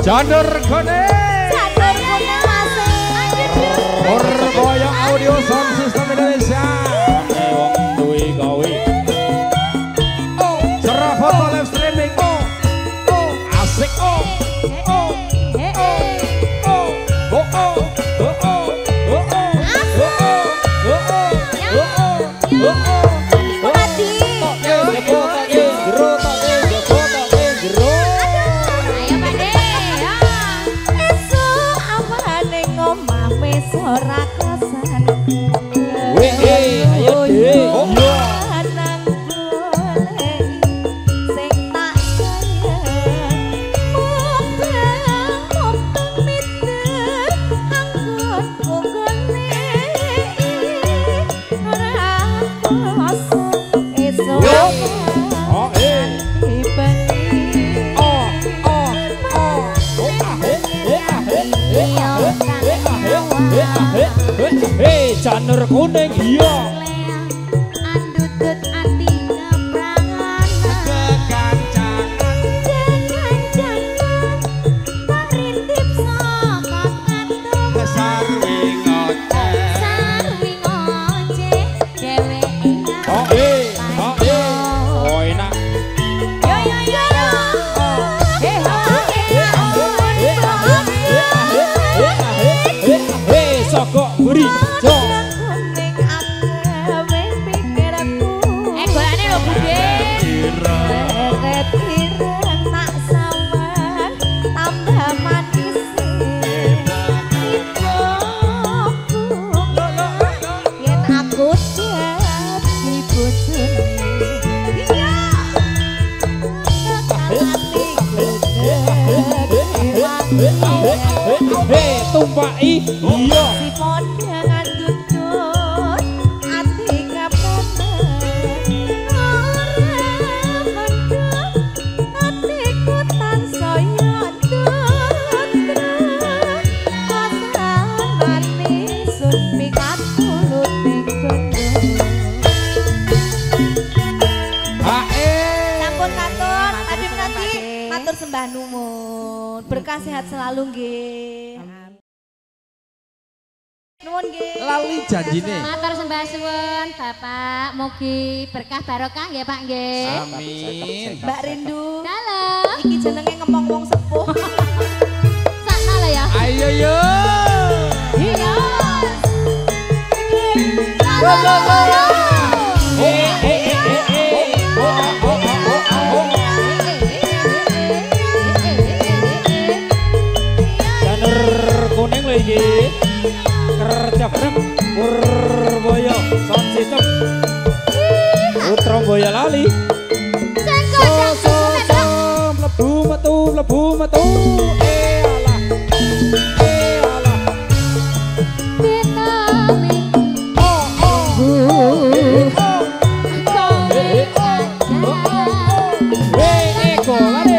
Janur Gone. Janur Gone masih. Purboyo Audio Sound System Indonesia. Wong duwe gawe. Oh, cerah foto live streaming. Oh, oh, asik. Oh, oh, oh, oh, oh, oh, oh, oh, oh, oh, oh. Ora kosan ayo deh nang golek sing tak sayang mobeng mitet anggon golek ora kosong esok Hei, Janur Kuning, iya. Andutut ati ngeprangan kekancangan tak rintip saka kantung sarwi ngoceh dheweke oh enak sokok buri tumpaki iya si poda ngandutut ati kapemen ora mendem atiku tansaya ndut pasangan sun pikat kuluting gendong sampun katur tadi menanti matur sembah nuwun berkah sehat selalu nggih. Nuwun nggih. Lali janjine. Matur sembah suwun Bapak, mugi berkah barokah nggih Pak nggih. Amin. Mbak Rindu. Halo. Iki jenenge ngomong wong sepuh. Sakno lah ya. Ayo yo. Iya. Janur Kuning lho iki. Kerja bareng Purboyo Sound System Putra Boyo Lali mlebu metu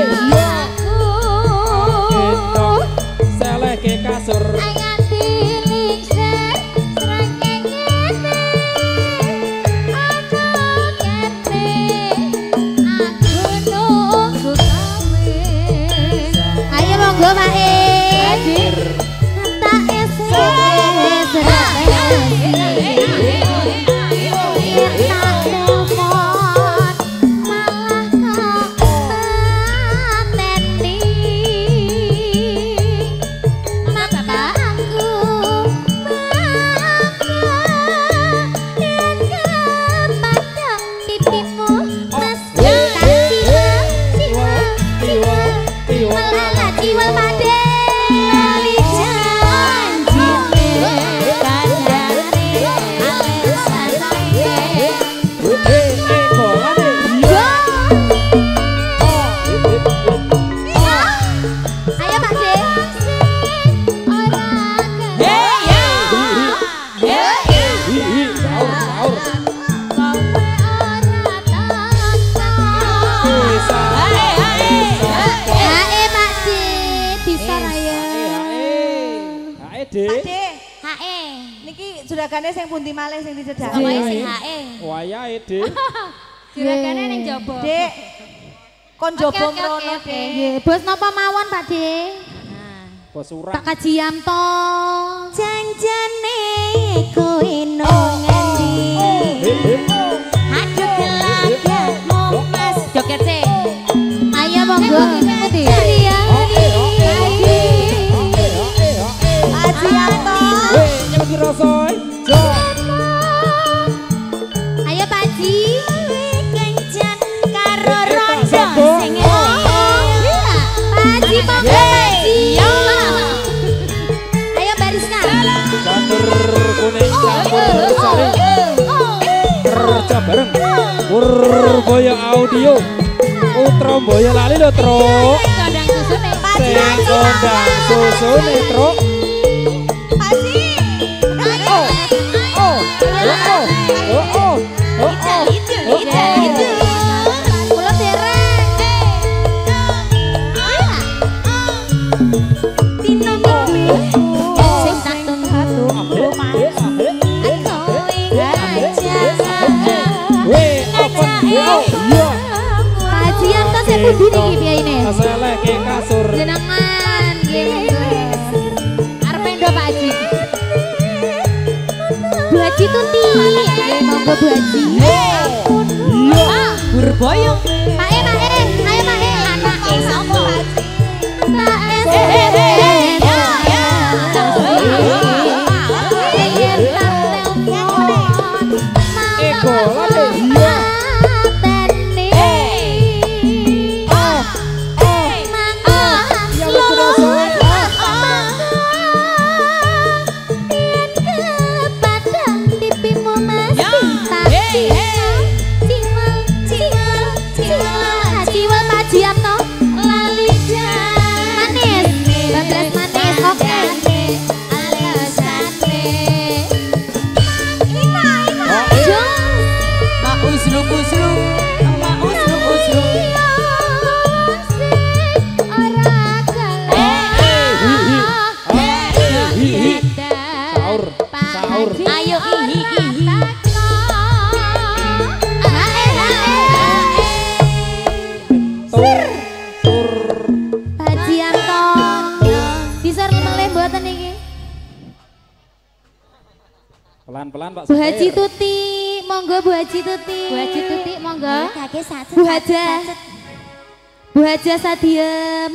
alah seleh ke kasur Juragane sing pundi malih sing dicedhak. Wayahe sing hae. Wayahe, Dik. Juragane ning jaba. Dik. Kon jaba mrono, Dik. Nggih, bos napa mawon, Pak Dik? Bosurang. Pak Kaji Yamto. Janjane kowe nang ngendi? Aduh gelagatmu mas. Joget sih. Ayo monggo ikuti. Haji Yanto. Nyebut rasoy. Ayo Pak Haji. Kencan karo rondo sambung. sing Pak Haji monggo Pak Haji. Ayo Bariska. Janur kuning campur sari. Kerja bareng. Purboyo Audio. Putra Boyolali lho, Truk. Condang susune. Sing kondang susune, Truk. Haji. Itu. Kula dereng. Dino minggu. Sing tak tunggu. Pak Haji Yanto sing pundi niki piyaine? Seleh ke kasur. Jenengan nggih. Arep ndo Pak Haji. Bu Haji Tuti. Nggih monggo Bu Haji. Ah, Purboyo. Mae, ayo Mae, anake sapa? Eko lali. Sahur. Ayo Tur. Haji Yanto. Bisa meleh mboten iki? Pelan-pelan Pak. Bu Haji Tuti, monggo Bu Haji Tuti. Bu Haji Tuti, monggo. Bu Haja. Bu Haja Sadiem.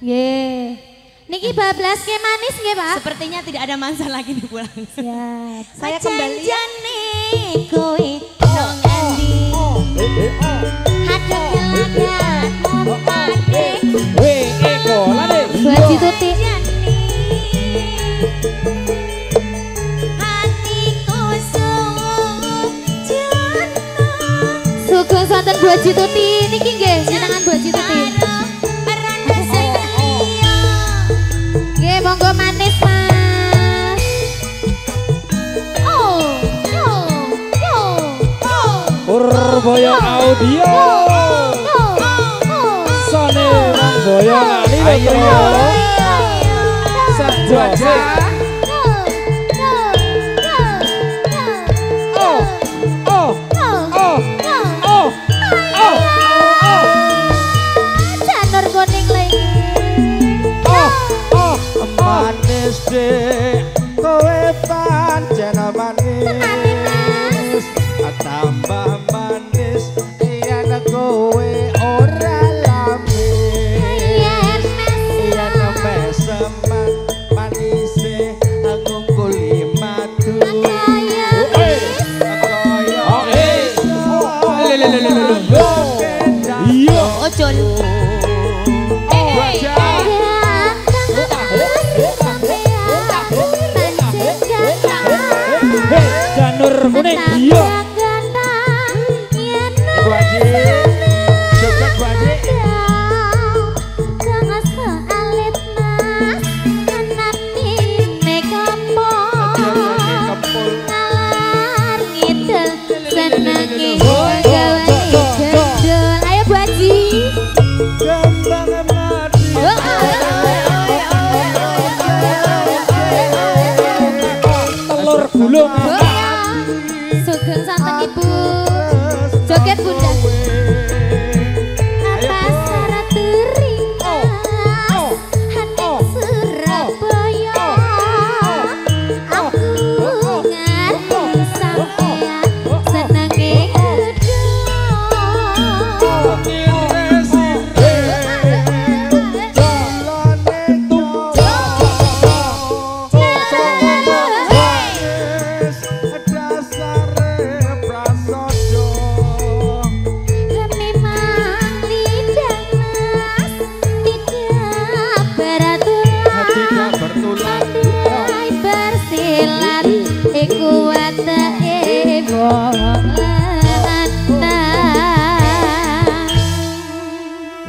Nggih. Niki bablas ke manis nggih, Pak? Sepertinya tidak ada masalah lagi di pulang. Siap. Saya kembali. Janjane kowe nang endi? Hadap gelagatmu pade. Eko lali. Bu Haji Tuti. Hatiku Sugeng wonten Bu Haji Tuti niki nggih jenengan Bu Haji Tuti. Nggih monggo manis Mas. Purboyo Audio. Sone Wong Boyolali lho, Truk. Saja. Janur kuning lagi. Manis dek kowe pancen manis tambah manis yen kowe ora lamis yen meseman manise ngungkuli madu Iya. Ojol.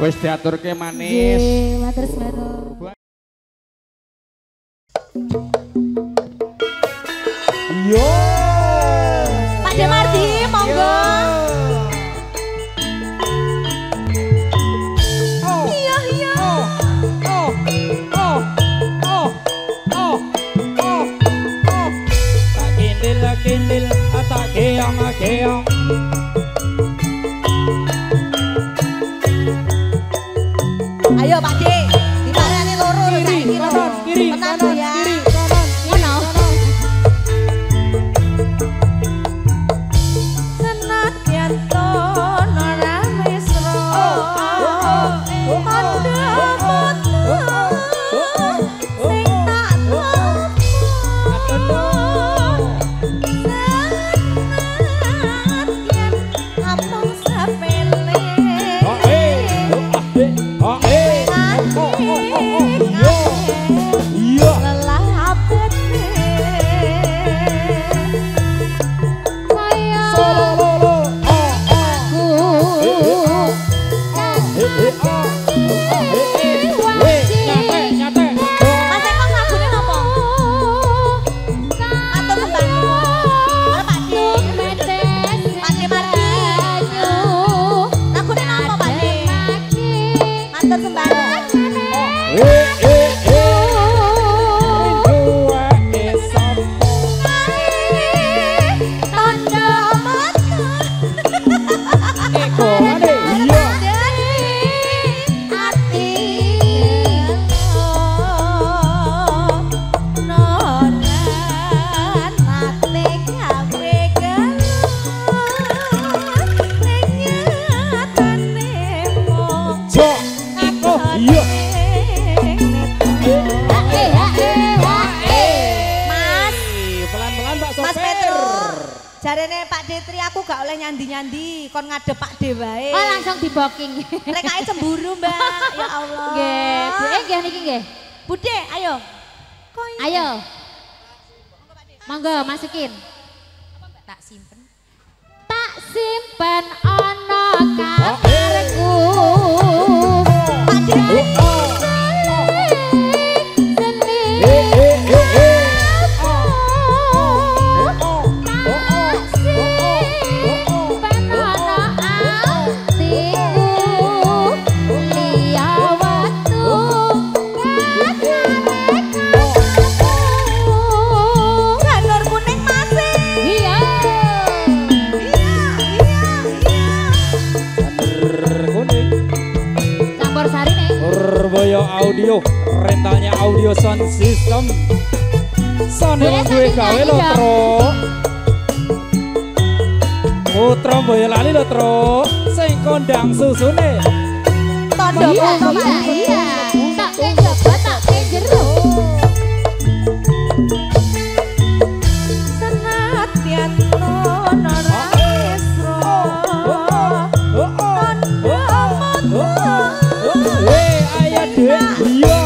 Wis diaturke manis. Nggih, matur sembahnu. Yo. Pak Demardi, monggo. Iya, iya. Tak kindil, tak keong. Ayo Pak De, diparani loro lho saiki lho. Kiri, Tenan kanan, ya. kiri, kanan. Ngono. Senadyan tono ora mesra. Jarene Pak Detri aku gak oleh nyandi-nyandi, kon ngadep Pak De wae. Oh langsung di booking. Rek ae cemburu, Mbak. Ya Allah. Nggih, Bu nggih niki nggih. Bude, ayo. Ayo. Monggo masukin. Tak simpen. Tak simpen ana kabarku. Pak Detri. Audio, rentalnya audio sound system. Sound yang gue gawe lo tro. Putra Boyolali lo tro. Sing kondang susune. Tondo foto iya. Tak kejabat tak kejeruk. Senadyan tono ora esra. Iya.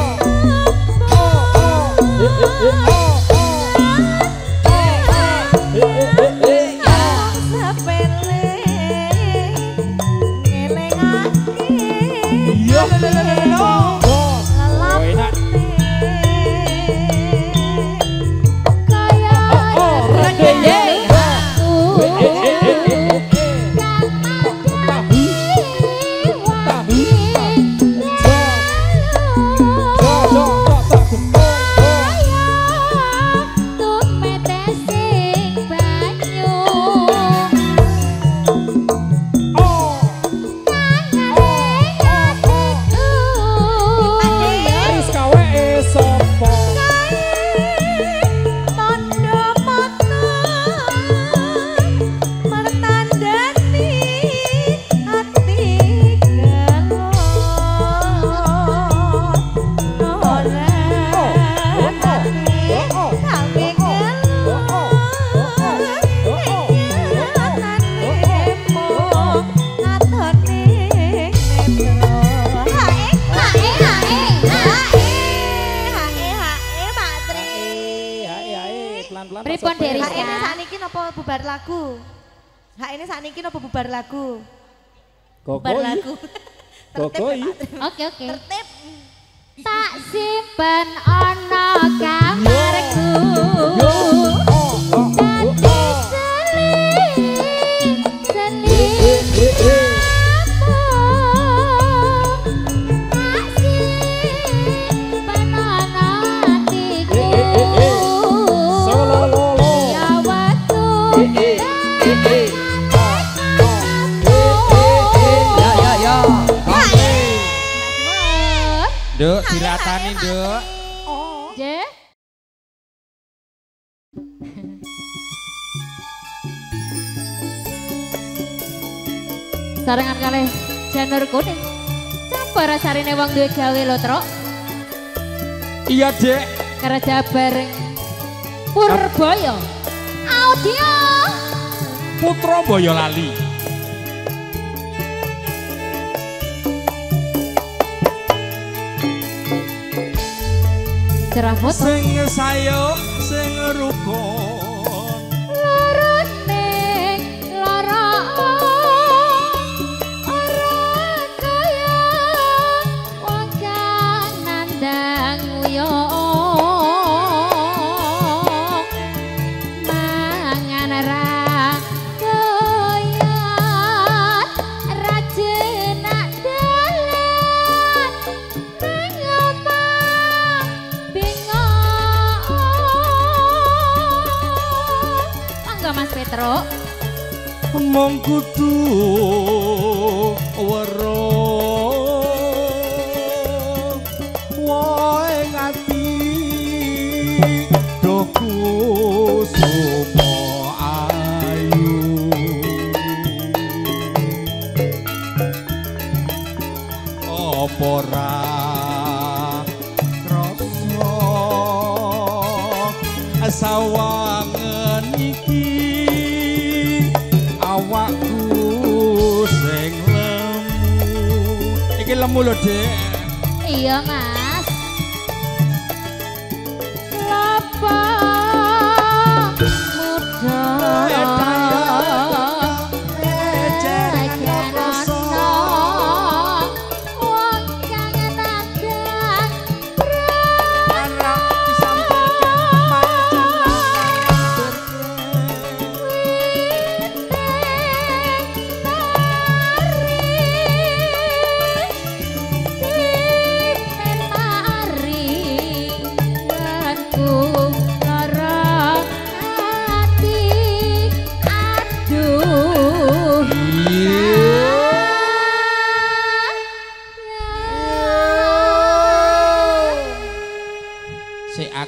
Pripun Deri? Hak ini sakniki napa bubar lagu? Hak ini sakniki napa bubar lagu? Bubar lagu. Kokoi. Oke. Tertib. Tak simpen ana kamarku. Duk, diratani, Duk. Je. Sarengan kalih janur kuning. Campur sarine wong duwe gawe lho, Truk. Iya, Dek. Kerja bareng Purboyo. Audio. Putra Boyolali. Cerah foto. Sing sayo, sing rukun. Lara ning lara ora kaya wong kang nandang uyuh mangan ra doyan rajin nak dalan ning omah bingung. Monggo Mas Petro. Mong kudu weruh wae ngati doku sumo ayu apa ora krasa sawangen iki awakku sing lemu. Iki lemu lho, Dek. Iya Mas. Lapa muda wong kang nandang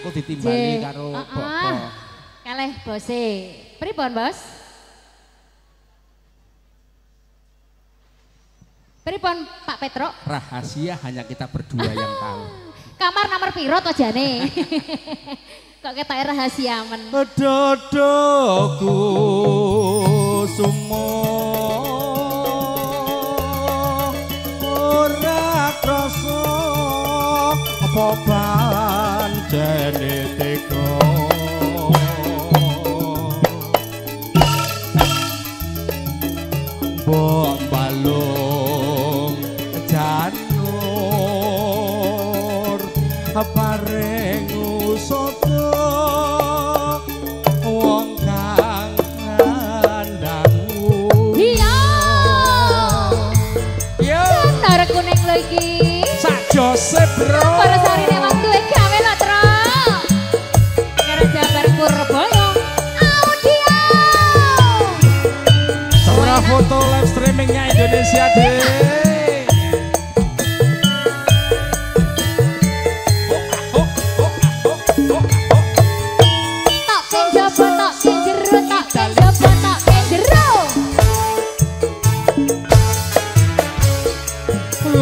aku ditimbali karo Bobo. Kalih bose. Pripun, Bos? Pripun Pak Petro? Rahasia hanya kita berdua yang tahu. Kamar nomor piro to jane? Kok ketoke rahasia men. Dodoku sumo ora krasa apa pancene teko mbok balung janur pareng usada wong kang ngandangmu. Iya. Yo Janur kuning lho iki. Sak Josep bro. Para sarine wong duwe gawe lho, Tro. Karo Jabar Purboyo. Audio. Serah foto live streamingnya Indonesia deh.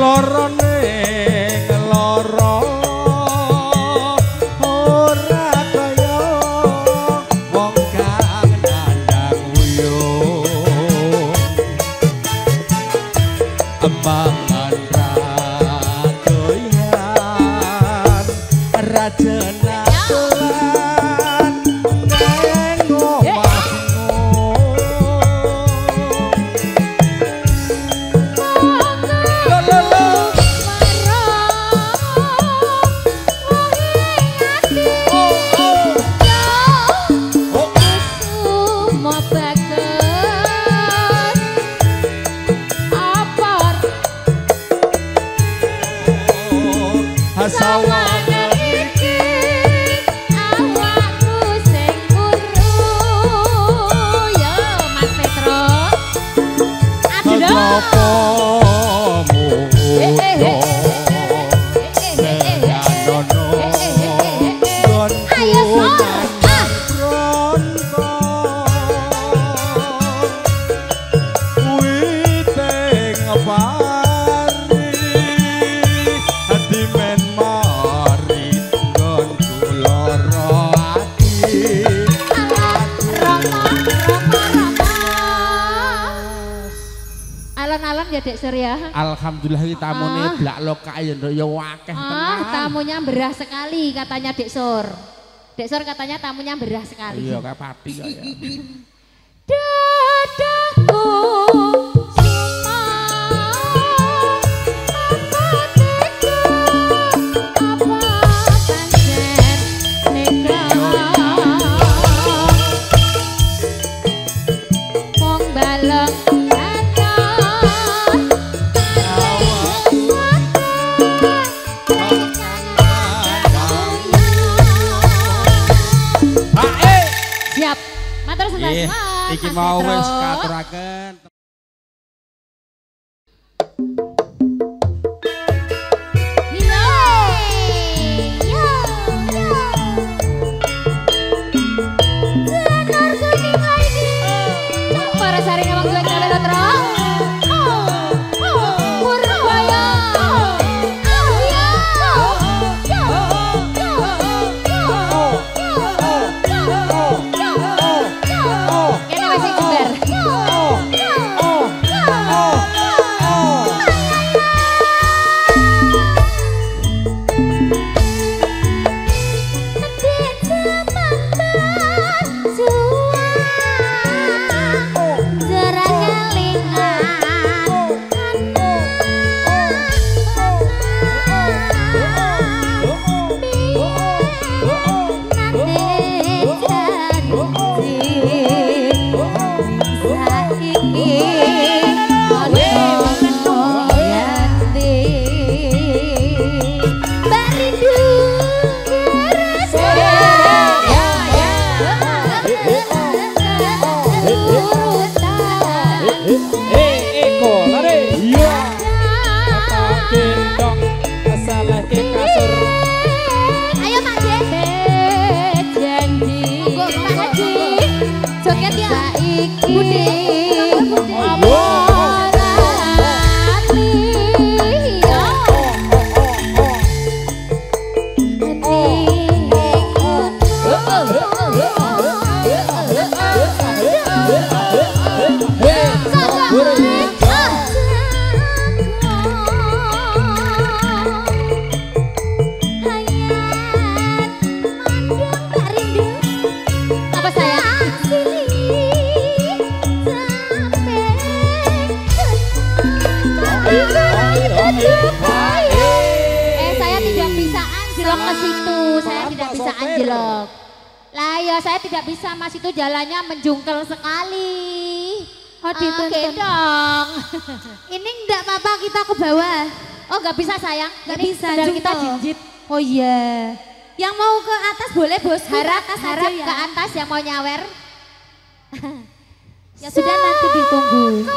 Loro ning loro ora kaya wong kang nandang uyuh Dek Sur ya. Alhamdulillah kita tamune blak lokak ya akeh tenan. Tamunya berah sekali katanya Dek Sur. Dek Sur katanya tamunya berah sekali. Iya kayak pati kok ya. Dadaku iki mau wis katuraken. Jalannya menjungkel sekali. Oh dong. Ini enggak apa-apa kita ke bawah. Oh nggak bisa sayang. Nggak bisa. Kita jinjit. Oh iya. Yang mau ke atas boleh bos. Harap ya. ke atas yang mau nyawer. Ya sudah nanti ditunggu.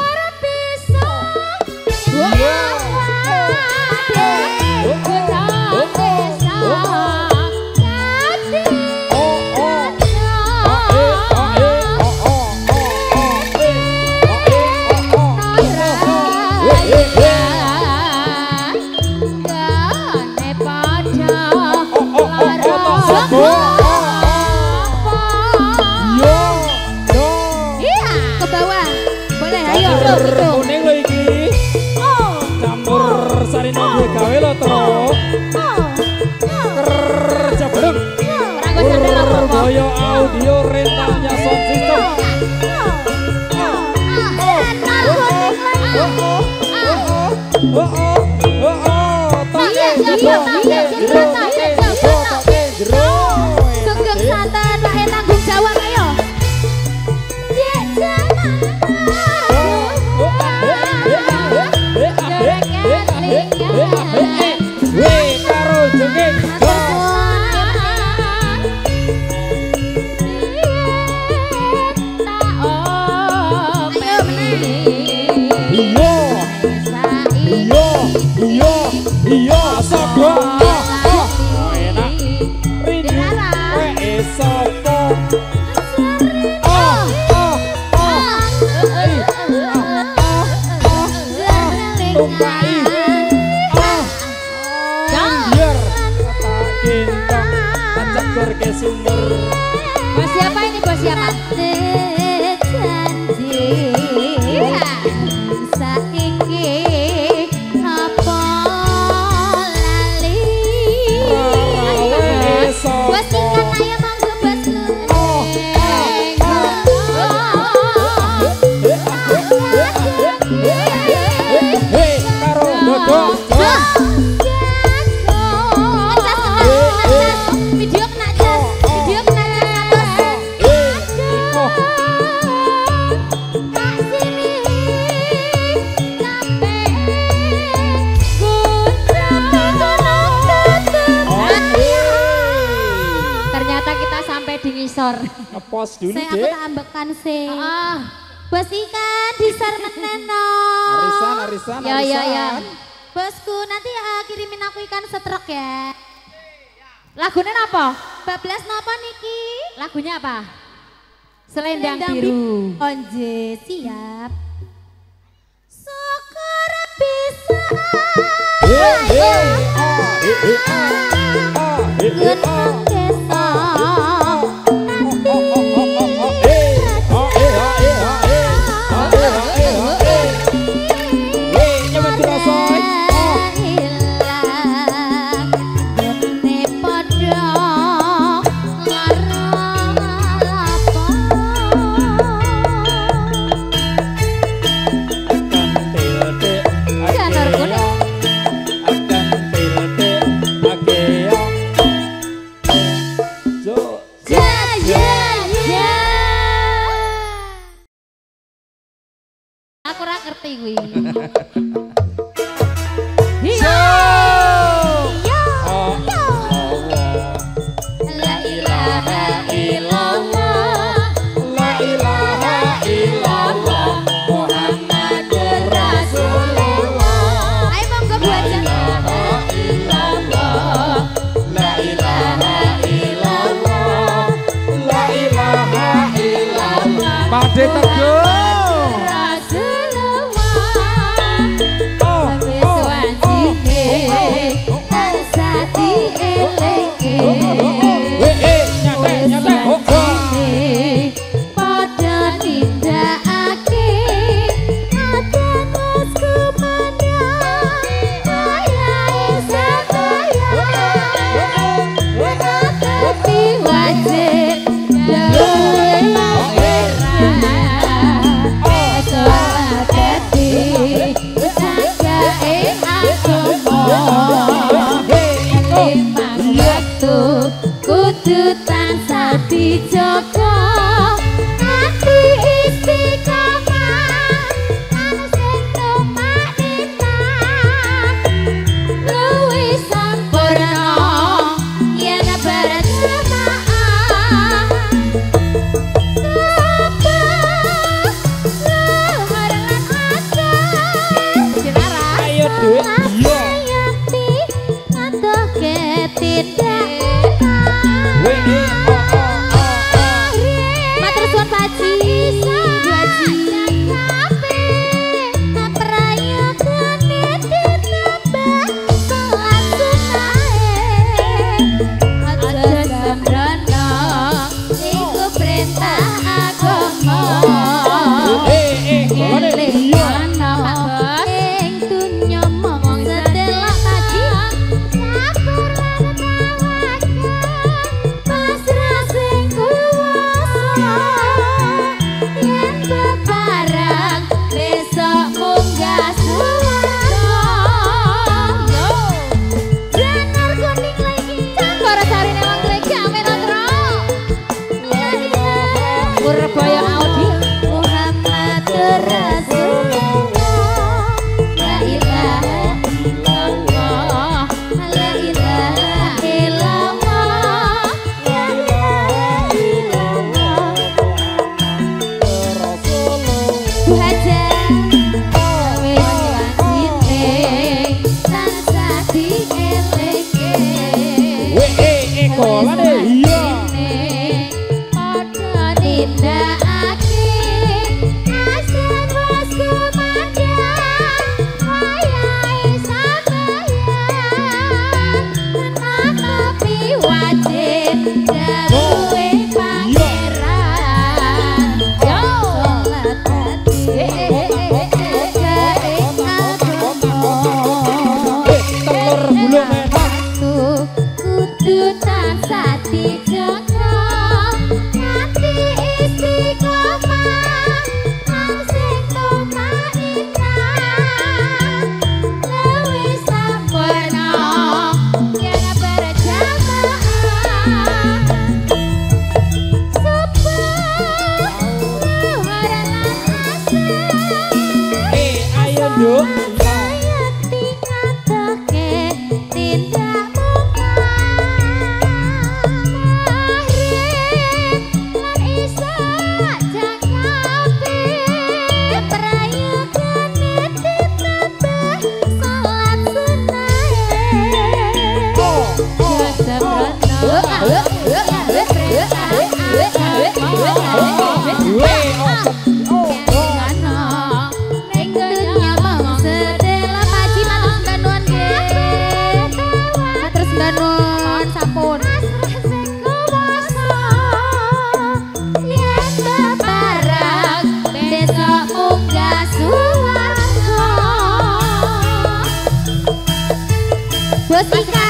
Surabaya Audio rentalnya sound system. Sugeng santen rakyat tanggung jawab ayo. Weh karo jengking. Iya sapa enak rindu wae sapa tumpai biar kata gendong ajak ke sumber. Bos siapa ini, bos siapa? Janji saiki di ngisor. Ngepost dulu, Saya aku Dek. tak ambekan sih. Bos ikan disar meneno. Arisan. Ya. Bosku nanti kirimin aku ikan setruk ya. Lagunya apa? Bablas napa niki? Lagunya apa? Selendang biru. Onje siap. Syukur bisa. Gunung desa. Aku ora ngerti kuwi. La ilaha illallah, la ilaha illallah, Muhammadur Rasulullah. Ayo monggo buat La ilaha illallah, la ilaha illallah. Pade Teguh. Kudu tansah dijaga ati istiqomah anu sing tumanina luwih sampurna yen berjamaah Ayo Dek. Matur suwun Paji. Iya. Bos Ika.